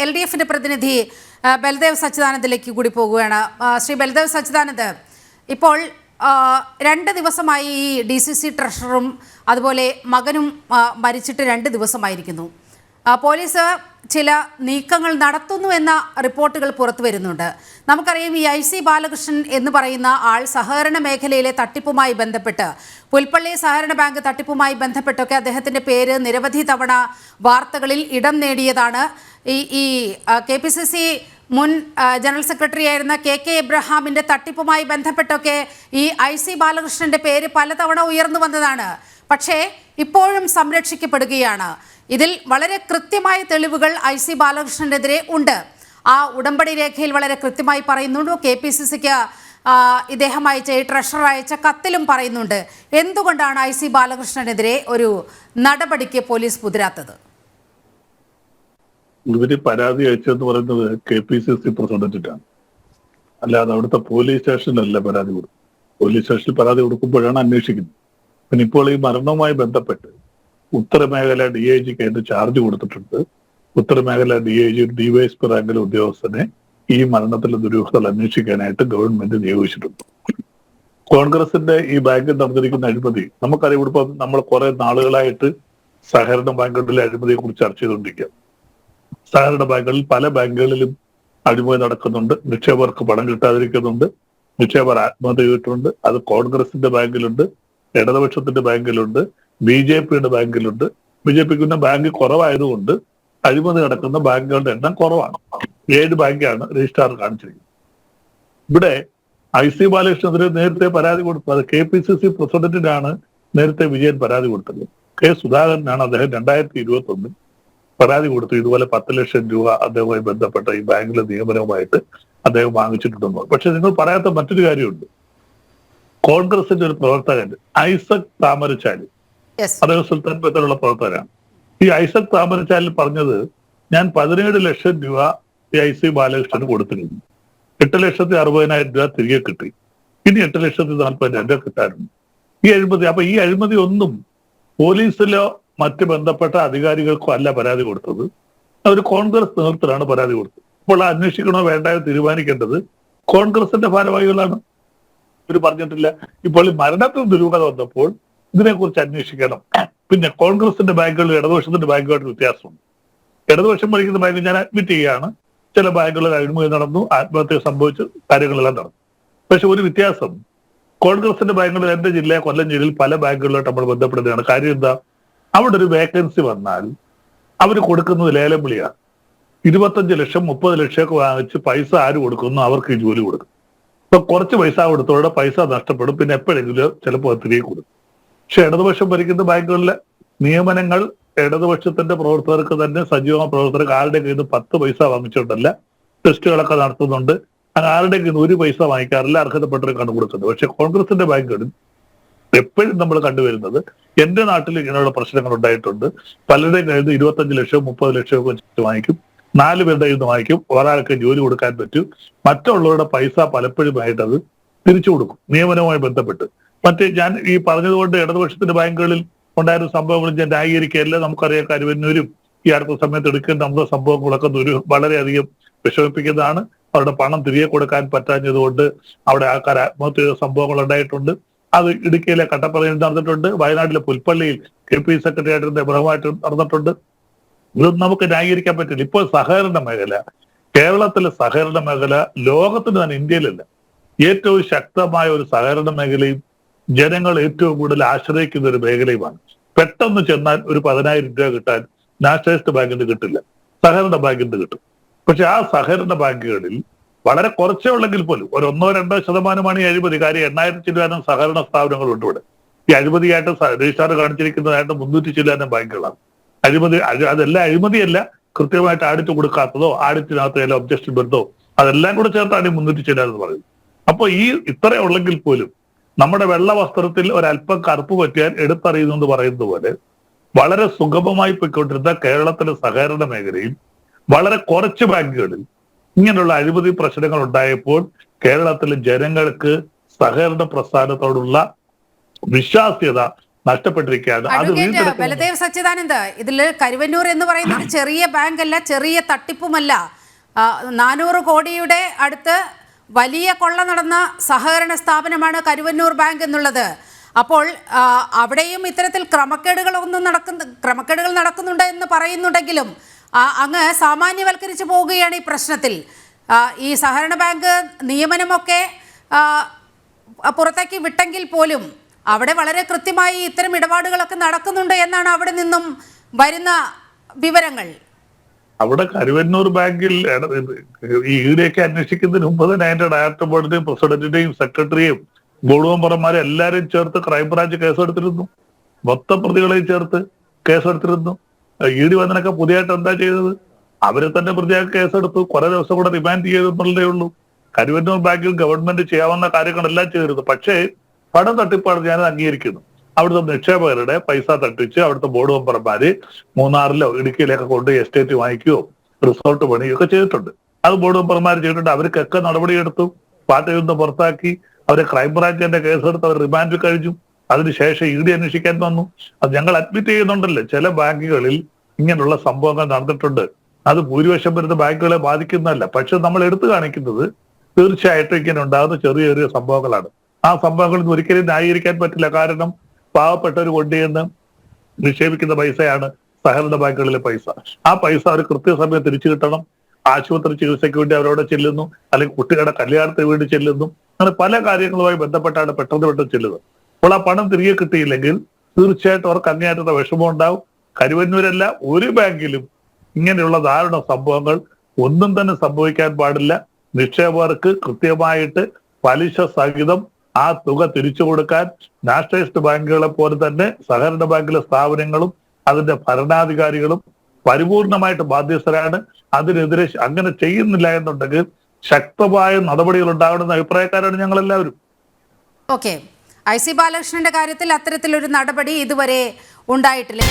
LDFിന്റെ പ്രതിനിധി ബൽദേവ് സച്ചിദാനന്ദിലേക്ക് കൂടി പോകുകയാണ്. ശ്രീ ബൽദേവ് സച്ചിദാനന്ദ്, ഇപ്പോൾ 2 ദിവസമായി ഈ DCC ട്രഷററും അതുപോലെ മകനും മരിച്ചിട്ട് 2 ദിവസമായിരിക്കുന്നു. പോലീസ് ചില നീക്കങ്ങൾ നടത്തുന്നു എന്ന റിപ്പോർട്ടുകൾ പുറത്തു വരുന്നുണ്ട്. നമുക്കറിയാം, ഈ IC ബാലകൃഷ്ണൻ എന്ന് പറയുന്ന ആൾ സഹകരണ മേഖലയിലെ തട്ടിപ്പുമായി ബന്ധപ്പെട്ട്, പുൽപ്പള്ളി സഹകരണ ബാങ്ക് തട്ടിപ്പുമായി ബന്ധപ്പെട്ടൊക്കെ അദ്ദേഹത്തിൻ്റെ പേര് നിരവധി തവണ വാർത്തകളിൽ ഇടം നേടിയതാണ്. ഈ KPCC മുൻ ജനറൽ സെക്രട്ടറി ആയിരുന്ന KK എബ്രഹാമിൻ്റെ തട്ടിപ്പുമായി ബന്ധപ്പെട്ടൊക്കെ ഈ IC ബാലകൃഷ്ണൻ്റെ പേര് പലതവണ ഉയർന്നു വന്നതാണ്. പക്ഷേ ഇപ്പോഴും സംരക്ഷിക്കപ്പെടുകയാണ്. ഇതിൽ വളരെ കൃത്യമായ തെളിവുകൾ IC ബാലകൃഷ്ണനെതിരെ ഉണ്ട്. ആ ഉടമ്പടി രേഖയിൽ വളരെ കൃത്യമായി പറയുന്നുണ്ട്. KPCCക്ക് ഇദ്ദേഹം അയച്ച, ട്രഷറർ അയച്ച കത്തിലും പറയുന്നുണ്ട്. എന്തുകൊണ്ടാണ് IC ബാലകൃഷ്ണനെതിരെ ഒരു നടപടിക്ക് പോലീസ് മുതിരാത്തത്? ഇവര് പരാതി അയച്ചതെന്ന് പറയുന്നത് KPCC പ്രസിഡന്റിനാണ്, അല്ലാതെ അവിടുത്തെ പോലീസ് സ്റ്റേഷനിലല്ല പരാതി കൊടുക്കും. പോലീസ് സ്റ്റേഷനിൽ പരാതി കൊടുക്കുമ്പോഴാണ് അന്വേഷിക്കുന്നത്. പിന്നെ ഇപ്പോൾ ഈ മരണവുമായി ബന്ധപ്പെട്ട് ഉത്തരമേഖല DIGക്ക് അതിന്റെ ചാർജ് കൊടുത്തിട്ടുണ്ട്. ഉത്തരമേഖല DIG DYSP റാങ്കിലെ ഉദ്യോഗസ്ഥനെ ഈ മരണത്തിലെ ദുരൂഹതകൾ അന്വേഷിക്കാനായിട്ട് ഗവൺമെന്റ് നിയോഗിച്ചിട്ടുണ്ട്. കോൺഗ്രസിന്റെ ഈ ബാങ്കിൽ നടന്നിരിക്കുന്ന അഴിമതി നമുക്കറിയാം. ഇവിടെ നമ്മൾ കുറെ നാളുകളായിട്ട് സഹകരണ ബാങ്കുകളിലെ അഴിമതിയെ കുറിച്ച് ചർച്ച ചെയ്തുകൊണ്ടിരിക്കുക. സഹകരണ ബാങ്കുകളിൽ പല ബാങ്കുകളിലും അഴിമതി നടക്കുന്നുണ്ട്. നിക്ഷേപകർക്ക് പണം കിട്ടാതിരിക്കുന്നുണ്ട്. നിക്ഷേപകർ ആത്മഹത്യ ചെയ്തിട്ടുണ്ട്. അത് കോൺഗ്രസിന്റെ ബാങ്കിലുണ്ട്, ഇടതുപക്ഷത്തിന്റെ ബാങ്കിലുണ്ട്, BJPയുടെ ബാങ്കിലുണ്ട്. BJPക്ക് ബാങ്ക് കുറവായതുകൊണ്ട് അഴിമതി നടക്കുന്ന ബാങ്കുകളുടെ എണ്ണം കുറവാണ്. 7 ബാങ്കാണ് രജിസ്ട്രാർ കാണിച്ചിരിക്കുന്നത്. ഇവിടെ IC ബാലകൃഷ്ണനെതിരെ നേരത്തെ പരാതി കൊടുത്തത് അത് KPCC പ്രസിഡന്റിനാണ് നേരത്തെ വിജയൻ പരാതി കൊടുത്തത്. K സുധാകരനാണ് അദ്ദേഹം 2021 പരാതി കൊടുത്തു. ഇതുപോലെ 10 ലക്ഷം രൂപ അദ്ദേഹവുമായി ബന്ധപ്പെട്ട ഈ ബാങ്കിലെ നിയമനവുമായിട്ട് അദ്ദേഹം വാങ്ങിച്ചിട്ടുണ്ടെന്ന്. പക്ഷെ നിങ്ങൾ പറയാത്ത മറ്റൊരു കാര്യമുണ്ട്. കോൺഗ്രസിന്റെ ഒരു പ്രവർത്തകൻ ഐസക് താമരച്ചാലി, അദ്ദേഹം സുൽത്താൻ ബത്തേരിലുള്ള പ്രവർത്തകനാണ്. ഈ ഐസക് താമരച്ചാലിൽ പറഞ്ഞത്, ഞാൻ 17 ലക്ഷം രൂപ ഈ IC ബാലകൃഷ്ണന് കൊടുത്തിരുന്നു. 8,60,000 രൂപ തിരികെ കിട്ടി. ഇനി 8,40,000 രൂപ കിട്ടാനുണ്ട്. ഈ അഴിമതി, അപ്പൊ ഈ അഴിമതി ഒന്നും പോലീസിലോ മറ്റ് ബന്ധപ്പെട്ട അധികാരികൾക്കോ അല്ല പരാതി കൊടുത്തത്. അവർ കോൺഗ്രസ് നേതൃത്വത്തിലാണ് പരാതി കൊടുത്തത്. ഇപ്പോൾ അന്വേഷിക്കണോ വേണ്ടായോ തീരുമാനിക്കേണ്ടത് കോൺഗ്രസിന്റെ ഭാരവാഹികളാണ്. ഇവർ പറഞ്ഞിട്ടില്ല. ഇപ്പോൾ ഈ മരണത്തിൽ ദുരൂഹത വന്നപ്പോൾ ഇതിനെക്കുറിച്ച് അന്വേഷിക്കണം. പിന്നെ കോൺഗ്രസിന്റെ ബാങ്കുകളിൽ ഇടതുപക്ഷത്തിന്റെ ബാങ്കുമായിട്ട് വ്യത്യാസമുണ്ട്. ഇടതുപക്ഷം ഭരിക്കുന്ന ബാങ്ക് ഞാൻ അഡ്മിറ്റ് ചെയ്യുകയാണ്, ചില ബാങ്കുകളിൽ അഴിമതി നടന്നു, ആത്മഹത്യ സംഭവിച്ചു, കാര്യങ്ങളെല്ലാം നടന്നു. പക്ഷെ ഒരു വ്യത്യാസം, കോൺഗ്രസിന്റെ ബാങ്കുകളിൽ എന്റെ ജില്ല കൊല്ലം ജില്ലയിൽ പല ബാങ്കുകളിലായിട്ട് നമ്മൾ ബന്ധപ്പെടുന്നതാണ്. കാര്യം എന്താ, അവിടെ ഒരു വേക്കൻസി വന്നാൽ അവർ കൊടുക്കുന്നത് ലേലം വിളിയാണ്. 25 ലക്ഷം 30 ലക്ഷം ഒക്കെ വാങ്ങിച്ച് പൈസ ആര് കൊടുക്കുന്നു അവർക്ക് ഈ ജോലി കൊടുക്കും. ഇപ്പൊ കുറച്ച് പൈസ കൊടുത്തോടെ പൈസ നഷ്ടപ്പെടും. പിന്നെ എപ്പോഴെങ്കിലും ചിലപ്പോൾ തിരികെ കൊടുക്കും. പക്ഷെ ഇടതുപക്ഷം ഭരിക്കുന്ന ബാങ്കുകളിലെ നിയമനങ്ങൾ ഇടതുപക്ഷത്തിന്റെ പ്രവർത്തകർക്ക് തന്നെ, സജീവ പ്രവർത്തകർക്ക് ആരുടെ കയ്യിൽ നിന്ന് 10 പൈസ വാങ്ങിച്ചിട്ടല്ല, ടെസ്റ്റുകളൊക്കെ നടത്തുന്നുണ്ട്. ആരുടെ കയ്യിൽ നിന്ന് 1 പൈസ വാങ്ങിക്കാറില്ല, അർഹതപ്പെട്ടവർക്കാണ് കൊടുക്കുന്നത്. പക്ഷെ കോൺഗ്രസിന്റെ ബാങ്കുകളിൽ എപ്പോഴും നമ്മൾ കണ്ടുവരുന്നത്, എന്റെ നാട്ടിൽ ഇങ്ങനെയുള്ള പ്രശ്നങ്ങൾ ഉണ്ടായിട്ടുണ്ട്. പലരുടെയും കയ്യിൽ നിന്ന് 25 ലക്ഷം 30 ലക്ഷം ഒക്കെ വാങ്ങിക്കും. 4 പേരുടെ കയ്യിൽ നിന്ന് വാങ്ങിക്കും. ഒരാൾക്ക് ജോലി കൊടുക്കാൻ പറ്റും. മറ്റുള്ളവരുടെ പൈസ പലപ്പോഴുമായിട്ട് അത് തിരിച്ചു കൊടുക്കും നിയമനവുമായി ബന്ധപ്പെട്ട്. മറ്റേ ഞാൻ ഈ പറഞ്ഞതുകൊണ്ട് ഇടതുപക്ഷത്തിന്റെ ബാങ്കുകളിൽ ഉണ്ടായിരുന്ന സംഭവങ്ങൾ ഞാൻ ന്യായീകരിക്കുകയല്ല. നമുക്കറിയാം, കരുവന്നൂരും ഈ അടുത്ത സമയത്ത് എടുക്കേണ്ട നമ്മുടെ സംഭവങ്ങളൊക്കെ വളരെയധികം വിഷമിപ്പിക്കുന്നതാണ്. അവരുടെ പണം തിരികെ കൊടുക്കാൻ പറ്റാഞ്ഞതുകൊണ്ട് അവിടെ ആൾക്കാർ ആത്മഹത്യ ചെയ്ത സംഭവങ്ങൾ ഉണ്ടായിട്ടുണ്ട്. അത് ഇടുക്കിയിലെ കട്ടപ്പനയിൽ നടന്നിട്ടുണ്ട്. വയനാട്ടിലെ പുൽപ്പള്ളിയിൽ KP സെക്രട്ടറി ആയിട്ട് എബ്രഹാമായിട്ട് നടന്നിട്ടുണ്ട്. ഇതൊന്നും നമുക്ക് ന്യായീകരിക്കാൻ പറ്റില്ല. ഇപ്പോൾ സഹകരണ മേഖല, കേരളത്തിലെ സഹകരണ മേഖല ലോകത്തിന് തന്നെ, ഇന്ത്യയിലല്ല, ഏറ്റവും ശക്തമായ ഒരു സഹകരണ മേഖലയും ജനങ്ങൾ ഏറ്റവും കൂടുതൽ ആശ്രയിക്കുന്ന ഒരു മേഖലയുമാണ്. പെട്ടെന്ന് ചെന്നാൽ ഒരു 10,000 രൂപ കിട്ടാൻ നാഷണലിസ്റ്റ് ബാങ്കിന് കിട്ടില്ല, സഹകരണ ബാങ്കിന് കിട്ടും. പക്ഷെ ആ സഹകരണ ബാങ്കുകളിൽ വളരെ കുറച്ചേ ഉള്ളെങ്കിൽ പോലും ഒരു 1-2% ഈ അഴിമതി. കാര്യം 8,000 ചില്ലാനം സഹകരണ സ്ഥാപനങ്ങളുണ്ട് ഇവിടെ. ഈ അഴിമതിയായിട്ട് രജിസ്ട്രാർ കാണിച്ചിരിക്കുന്നതായിട്ട് 300 ചില്ലാനം ബാങ്കുകളാണ്. അഴിമതി, അതെല്ലാം അഴിമതിയല്ല, കൃത്യമായിട്ട് ആഡിറ്റ് കൊടുക്കാത്തതോ ആഡിറ്റിനകത്ത് ചില ഒബ്ജക്ഷൻ വരുന്നതോ അതെല്ലാം കൂടെ ചേർത്താണ് ഈ 300 ചില്ലാനം എന്ന് പറയുന്നത്. അപ്പൊ ഈ ഇത്ര ഉള്ളെങ്കിൽ പോലും നമ്മുടെ വെള്ള വസ്ത്രത്തിൽ ഒരല്പം കറുപ്പ് പറ്റിയാൽ എടുത്തറിയുന്നു എന്ന് പറയുന്നത് പോലെ വളരെ സുഗമമായി പോയിക്കൊണ്ടിരുന്ന കേരളത്തിലെ സഹകരണ മേഖലയിൽ വളരെ കുറച്ച് ബാങ്കുകളിൽ ഇങ്ങനെയുള്ള അഴിമതി പ്രശ്നങ്ങൾ ഉണ്ടായപ്പോൾ കേരളത്തിലെ ജനങ്ങൾക്ക് സഹകരണ പ്രസ്ഥാനത്തോടുള്ള വിശ്വാസ്യത നഷ്ടപ്പെട്ടിരിക്കുകയാണ്. അത് അഡ്വക്കേറ്റ് വീണ്ടെടുക്കണം. ബലദേവ് സച്ചിദാനന്ദ്, ഇതിൽ കരുവന്നൂർ എന്ന് പറയുന്നത് ചെറിയ ബാങ്ക് അല്ല, ചെറിയ തട്ടിപ്പുമല്ല. 400 കോടിയുടെ അടുത്ത് വലിയ കൊള്ള നടന്ന സഹകരണ സ്ഥാപനമാണ് കരുവന്നൂർ ബാങ്ക് എന്നുള്ളത്. അപ്പോൾ അവിടെയും ഇത്തരത്തിൽ ക്രമക്കേടുകൾ നടക്കുന്നുണ്ട് എന്ന് പറയുന്നുണ്ടെങ്കിലും അങ്ങ് സാമാന്യവൽക്കരിച്ച് പോവുകയാണ് ഈ പ്രശ്നത്തിൽ. ഈ സഹകരണ ബാങ്ക് നിയമനമൊക്കെ പുറത്തേക്ക് വിട്ടെങ്കിൽ പോലും അവിടെ വളരെ കൃത്യമായി ഇത്തരം ഇടപാടുകളൊക്കെ നടക്കുന്നുണ്ട് എന്നാണ് അവിടെ നിന്നും വരുന്ന വിവരങ്ങൾ. അവിടെ കരുവന്നൂർ ബാങ്കിൽ ഈ ഈടെയൊക്കെ അന്വേഷിക്കുന്നതിന് മുമ്പ് തന്നെ അതിന്റെ ഡയറക്ടർ ബോർഡിന്റെയും പ്രസിഡന്റിന്റെയും സെക്രട്ടറിയും ബോർഡ് മെമ്പർമാരും എല്ലാവരെയും ചേർത്ത് ക്രൈംബ്രാഞ്ച് കേസെടുത്തിരുന്നു. മൊത്തം പ്രതികളെയും ചേർത്ത് കേസെടുത്തിരുന്നു. ഈടി വന്നതിനൊക്കെ പുതിയതായിട്ട് എന്താ ചെയ്തത്? അവരെ തന്നെ പ്രതിയാക്കി കേസെടുത്തു. കുറെ ദിവസം കൂടെ റിമാൻഡ് ചെയ്തെന്നുള്ളതേ ഉള്ളൂ. കരുവന്നൂർ ബാങ്കിൽ ഗവൺമെന്റ് ചെയ്യാവുന്ന കാര്യങ്ങളെല്ലാം ചെയ്തിരുന്നു. പക്ഷേ പണം തട്ടിപ്പാണ് ഞാൻ അംഗീകരിക്കുന്നു. അവിടുത്തെ നിക്ഷേപകരുടെ പൈസ തട്ടിച്ച് അവിടുത്തെ ബോർഡ് മെമ്പർമാര് മൂന്നാറിലോ ഇടുക്കിയിലൊക്കെ കൊണ്ട് എസ്റ്റേറ്റ് വാങ്ങിക്കുകയോ റിസോർട്ട് പണിയോ ഒക്കെ ചെയ്തിട്ടുണ്ട്. അത് ബോർഡ് മെമ്പർമാർ ചെയ്തിട്ടുണ്ട്. അവർക്കൊക്കെ നടപടിയെടുത്തു. പാർട്ടിയിൽ നിന്ന് പുറത്താക്കി. അവരെ ക്രൈംബ്രാഞ്ചിന്റെ കേസെടുത്ത് അവർ റിമാൻഡിൽ കഴിഞ്ഞു. അതിനുശേഷം ഇഡി അന്വേഷിക്കാൻ വന്നു. അത് ഞങ്ങൾ അഡ്മിറ്റ് ചെയ്യുന്നുണ്ടല്ലോ, ചില ബാങ്കുകളിൽ ഇങ്ങനെയുള്ള സംഭവങ്ങൾ നടന്നിട്ടുണ്ട്. അത് ഭൂരിപക്ഷം വരുന്ന ബാങ്കുകളെ ബാധിക്കുന്നതല്ല. പക്ഷെ നമ്മൾ എടുത്തു കാണിക്കുന്നത് തീർച്ചയായിട്ടും ഇങ്ങനെ ഉണ്ടാകുന്ന ചെറിയ ചെറിയ സംഭവങ്ങളാണ്. ആ സംഭവങ്ങളിൽ നിന്ന് ഒരിക്കലും ന്യായീകരിക്കാൻ പറ്റില്ല. കാരണം പാവപ്പെട്ടവർ കൊണ്ടുചെന്ന് നിക്ഷേപിക്കുന്ന പൈസയാണ് സഹകരണ ബാങ്കുകളിലെ പൈസ. ആ പൈസ അവർ കൃത്യസമയം തിരിച്ചു കിട്ടണം. ആശുപത്രി ചികിത്സയ്ക്ക് വേണ്ടി അവരോട് ചെല്ലുന്നു, അല്ലെങ്കിൽ കുട്ടികളുടെ കല്യാണത്തിന് വേണ്ടി ചെല്ലുന്നു. അങ്ങനെ പല കാര്യങ്ങളുമായി ബന്ധപ്പെട്ടാണ് പെട്ടെന്ന് ചെല്ലുന്നത്. അപ്പോൾ ആ പണം തിരികെ കിട്ടിയില്ലെങ്കിൽ തീർച്ചയായിട്ടും അവർക്ക് അങ്ങേയറ്റത്തെ വിഷമം ഉണ്ടാവും. കരുവന്നൂരല്ല, ഒരു ബാങ്കിലും ഇങ്ങനെയുള്ള ധാരണ സംഭവങ്ങൾ ഒന്നും തന്നെ സംഭവിക്കാൻ പാടില്ല. നിക്ഷേപകർക്ക് കൃത്യമായിട്ട് പലിശ സഹിതം ആ തുക തിരിച്ചു കൊടുക്കാൻ നാഷണലൈസ്ഡ് ബാങ്കുകളെ പോലെ തന്നെ സഹകരണ ബാങ്കിലെ സ്ഥാപനങ്ങളും അതിന്റെ ഭരണാധികാരികളും പരിപൂർണമായിട്ട് ബാധ്യസ്ഥരാണ്. അതിനെതിരെ അങ്ങനെ ചെയ്യുന്നില്ല എന്നുണ്ടെങ്കിൽ ശക്തമായ നടപടികൾ ഉണ്ടാകണമെന്ന അഭിപ്രായക്കാരാണ് ഞങ്ങളെല്ലാവരും. ഓക്കെ, IC ബാലകൃഷ്ണന്റെ കാര്യത്തിൽ അത്തരത്തിലൊരു നടപടി ഇതുവരെ ഉണ്ടായിട്ടില്ല.